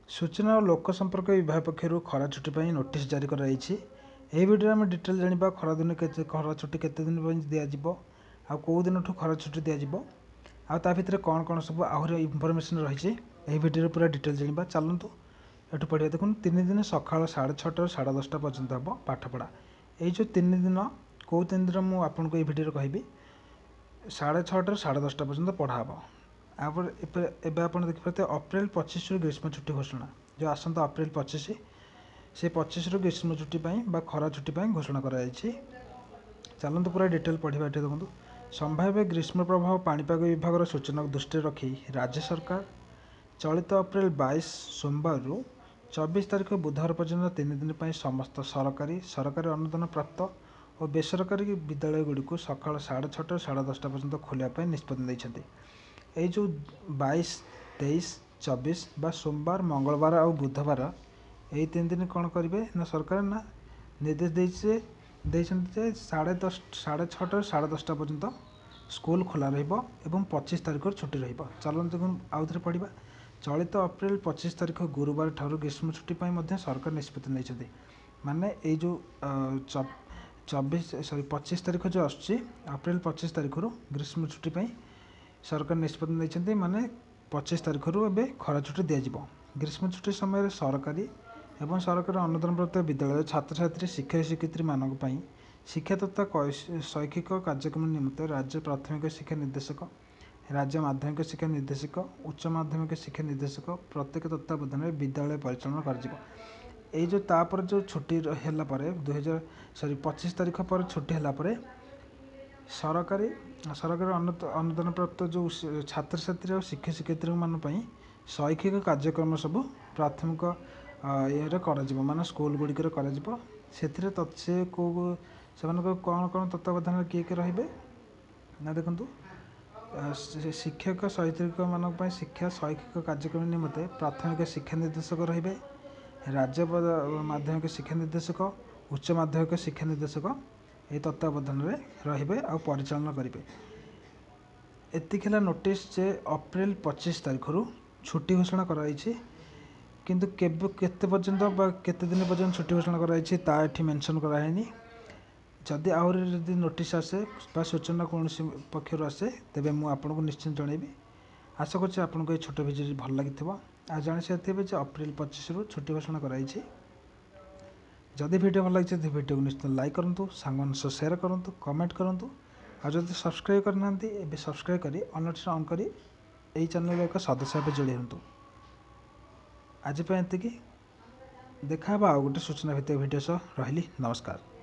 सूचना और लोक संपर्क विभाग पक्षर खरा छुट्टी पर नोटिस जारी कराई। यह भिडियो आम डिटेल जाना खरा दिन खरा छुट्टी केते दिन दिज्व आ कौ दिन खरा छुट्टी दिज्व आ भितर कौन कौन सब आहरी इनफर्मेशन रही है भिडियो पूरा डिटेल जाना चलतु ये पढ़िया। देखो 3 दिन सका 6:30 ରୁ 10:30 पर्यंत हम पाठपढ़ा ये जो 3 दिन कौ 3 दिन मुझे ये भिडियो कहि 6:30 ରୁ 10:30 पर्यंत पढ़ाब। एवं आप देखिए अप्रैल 25 रु ग्रीष्म छुट्टी घोषणा जो आसंता अप्रैल 25 से 25 रु ग्रीष्म छुट्टी खरा छुट्टी घोषणा कराई। चलते पूरा डिटेल पढ़ा। ये देखो संभाव्य ग्रीष्म प्रभाव पाणीपाग विभाग सूचना दृष्टि रखी राज्य सरकार चलित अप्रैल 22 सोमवार रु 24 तारीख बुधवार पर्यंत 3 दिन समस्त सरकारी अनुदान प्राप्त और बेसरकारी विद्यालय गुड़ी सका 6:30 ରୁ 10:30 पर्यंत खोलिया निष्पत्ति। ये जो 22, 23, 24 बा सोमवार मंगलवार और बुधवार यही 3 दिन कौन करेंगे ना सरकार ना निर्देश दे 6:30 ରୁ 10:30 पर्यंत स्कूल खोला रहिबो एवं 25 तारीख छुट्टी रहिबो। चलते आउ थे पढ़ा। चलित अप्रैल 25 तारीख गुरुवार ठारू ग्रीष्म छुट्टी सरकार निष्पत्ति नहीं माने ये जो 25 तारीख जो आसुची अप्रैल 25 तारीख ग्रीष्म छुट्टी सरकार निष्पत्ति नहीं माने 25 तारीख रु एवं खरा छुट्टी दिज्व। ग्रीष्म छुट्टी समय सरकारी एवं सरकारी अनुदान प्राप्त विद्यालय छात्र छात्री शिक्षक शिक्षयित्री मानक शिक्षा तथा शैक्षिक कार्यक्रम निमित्त राज्य प्राथमिक शिक्षा निर्देशक राज्य माध्यमिक शिक्षा निर्देशक उच्च माध्यमिक शिक्षा निर्देशक प्रत्येक तत्वावधान में विद्यालय परिचालन कर जो तापर जो छुट्टी है 25 तारीख पर छुट्टी है सरकारी अनुदान प्राप्त जो छात्र छात्री और शिक्षक शिक्षयित्री मानी शैक्षिक कार्यक्रम सब प्राथमिक ये माने स्कूल गुड़िक से कौन कौन तत्वावधान किए रे ना देखु शिक्षक शैक्षिक मान शिक्षा शैक्षिक कार्यक्रम निमित्ते प्राथमिक शिक्षा निर्देशक रे राज्य माध्यमिक शिक्षा निर्देशक उच्च माध्यमिक शिक्षा निर्देशक ये तत्वावधान में रे आ परिचालन करेंगे। एतिक नोटिस जे अप्रैल 25 तारीख रु छुट्टी घोषणा कराई किंतु केते पर्यंत केते दिन पर्यंत छुट्टी घोषणा कराई ता एठी मेंशन कराइनी। जदि आहरी नोटिस आसे सूचना कौन पक्षर आसे तेबे मु आपको निश्चित जनइबी। आशा करछि आपको ये छोट भिडियो भल लगी आ जानी सारे अप्रैल 25 रु छुट्टी घोषणा कराई। जदि भिडियो भल लगी भिडियो को निश्चित लाइक करूँ सांग शेयर करूँ कमेंट करूँ और जब सब्सक्राइब करना सब्सक्राइब करी नोटिफिकेशन ऑन करी यही चैनल एक सदस्य भाव जोड़ी हूँ। आज ये देखा आउ गोटे सूचना भित्तिक भिडियो सह रही। नमस्कार।